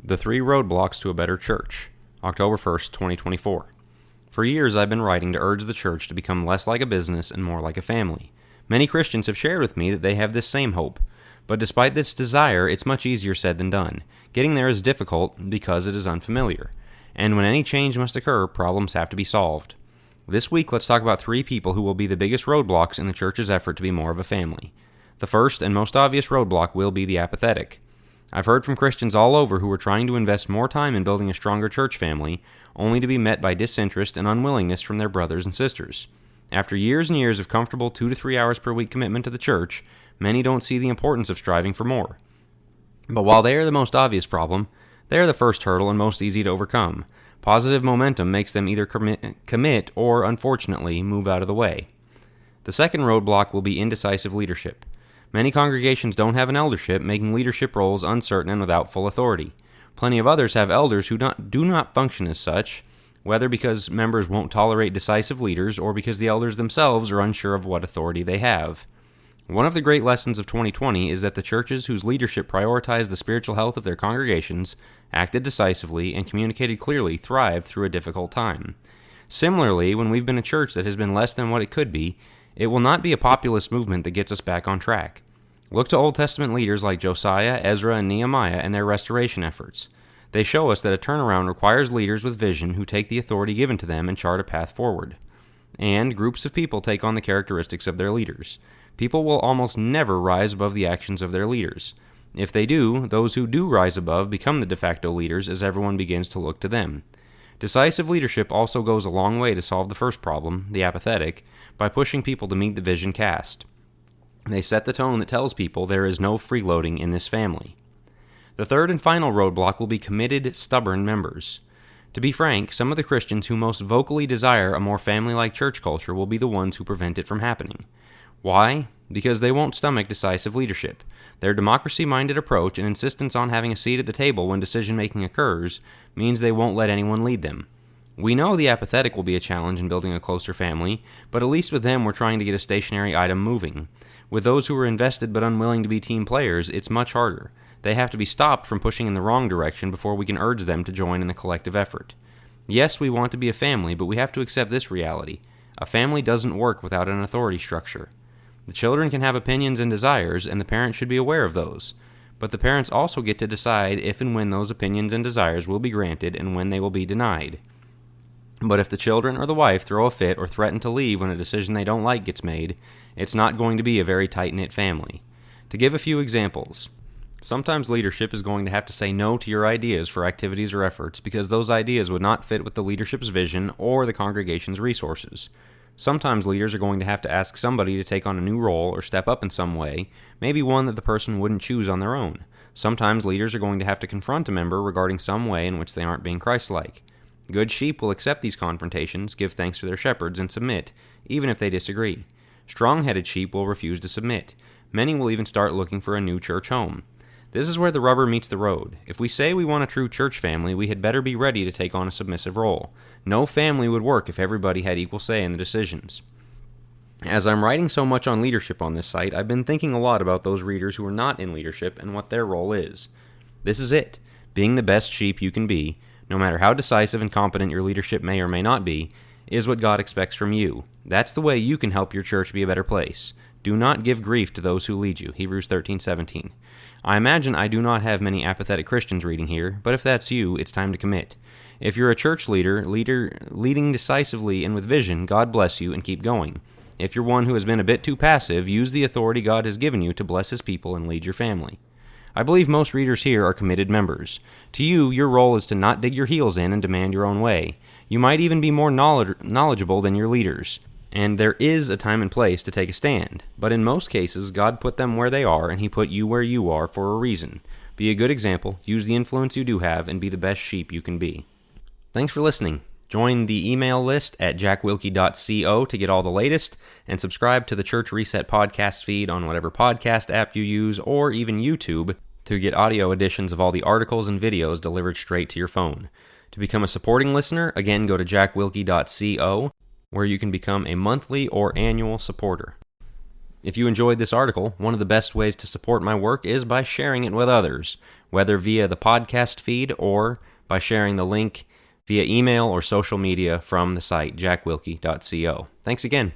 The 3 Roadblocks to a Better Church, October 1st, 2024. For years I've been writing to urge the church to become less like a business and more like a family. Many Christians have shared with me that they have this same hope. But despite this desire, it's much easier said than done. Getting there is difficult because it is unfamiliar. And when any change must occur, problems have to be solved. This week, let's talk about 3 people who will be the biggest roadblocks in the church's effort to be more of a family. The first and most obvious roadblock will be the apathetic. I've heard from Christians all over who are trying to invest more time in building a stronger church family, only to be met by disinterest and unwillingness from their brothers and sisters. After years and years of comfortable 2 to 3 hours per week commitment to the church, many don't see the importance of striving for more. But while they are the most obvious problem, they are the first hurdle and most easy to overcome. Positive momentum makes them either commit or, unfortunately, move out of the way. The second roadblock will be indecisive leadership. Many congregations don't have an eldership, making leadership roles uncertain and without full authority. Plenty of others have elders who do not function as such, whether because members won't tolerate decisive leaders or because the elders themselves are unsure of what authority they have. One of the great lessons of 2020 is that the churches whose leadership prioritized the spiritual health of their congregations, acted decisively, and communicated clearly thrived through a difficult time. Similarly, when we've been a church that has been less than what it could be, it will not be a populist movement that gets us back on track. Look to Old Testament leaders like Josiah, Ezra, and Nehemiah and their restoration efforts. They show us that a turnaround requires leaders with vision who take the authority given to them and chart a path forward. And groups of people take on the characteristics of their leaders. People will almost never rise above the actions of their leaders. If they do, those who do rise above become the de facto leaders as everyone begins to look to them. Decisive leadership also goes a long way to solve the first problem, the apathetic, by pushing people to meet the vision cast. They set the tone that tells people there is no freeloading in this family. The third and final roadblock will be committed, stubborn members. To be frank, some of the Christians who most vocally desire a more family-like church culture will be the ones who prevent it from happening. Why? Because they won't stomach decisive leadership. Their democracy-minded approach and insistence on having a seat at the table when decision-making occurs means they won't let anyone lead them. We know the apathetic will be a challenge in building a closer family, but at least with them we're trying to get a stationary item moving. With those who are invested but unwilling to be team players, it's much harder. They have to be stopped from pushing in the wrong direction before we can urge them to join in the collective effort. Yes, we want to be a family, but we have to accept this reality. A family doesn't work without an authority structure. The children can have opinions and desires, and the parents should be aware of those. But the parents also get to decide if and when those opinions and desires will be granted and when they will be denied. But if the children or the wife throw a fit or threaten to leave when a decision they don't like gets made, it's not going to be a very tight-knit family. To give a few examples, sometimes leadership is going to have to say no to your ideas for activities or efforts because those ideas would not fit with the leadership's vision or the congregation's resources. Sometimes leaders are going to have to ask somebody to take on a new role or step up in some way, maybe one that the person wouldn't choose on their own. Sometimes leaders are going to have to confront a member regarding some way in which they aren't being Christ-like. Good sheep will accept these confrontations, give thanks to their shepherds, and submit, even if they disagree. Strong-headed sheep will refuse to submit. Many will even start looking for a new church home. This is where the rubber meets the road. If we say we want a true church family, we had better be ready to take on a submissive role. No family would work if everybody had equal say in the decisions. As I'm writing so much on leadership on this site, I've been thinking a lot about those readers who are not in leadership and what their role is. This is it. Being the best sheep you can be, no matter how decisive and competent your leadership may or may not be, is what God expects from you. That's the way you can help your church be a better place. Do not give grief to those who lead you. Hebrews 13:17. I imagine I do not have many apathetic Christians reading here, but if that's you, it's time to commit. If you're a church leader leading decisively and with vision, God bless you and keep going. If you're one who has been a bit too passive, use the authority God has given you to bless His people and lead your family. I believe most readers here are committed members. To you, your role is to not dig your heels in and demand your own way. You might even be more knowledgeable than your leaders. And there is a time and place to take a stand. But in most cases, God put them where they are, and He put you where you are for a reason. Be a good example, use the influence you do have, and be the best sheep you can be. Thanks for listening. Join the email list at jackwilkie.co to get all the latest, and subscribe to the Church Reset podcast feed on whatever podcast app you use, or even YouTube, to get audio editions of all the articles and videos delivered straight to your phone. To become a supporting listener, again go to jackwilkie.co, where you can become a monthly or annual supporter. If you enjoyed this article, one of the best ways to support my work is by sharing it with others, whether via the podcast feed or by sharing the link via email or social media from the site jackwilkie.co. Thanks again.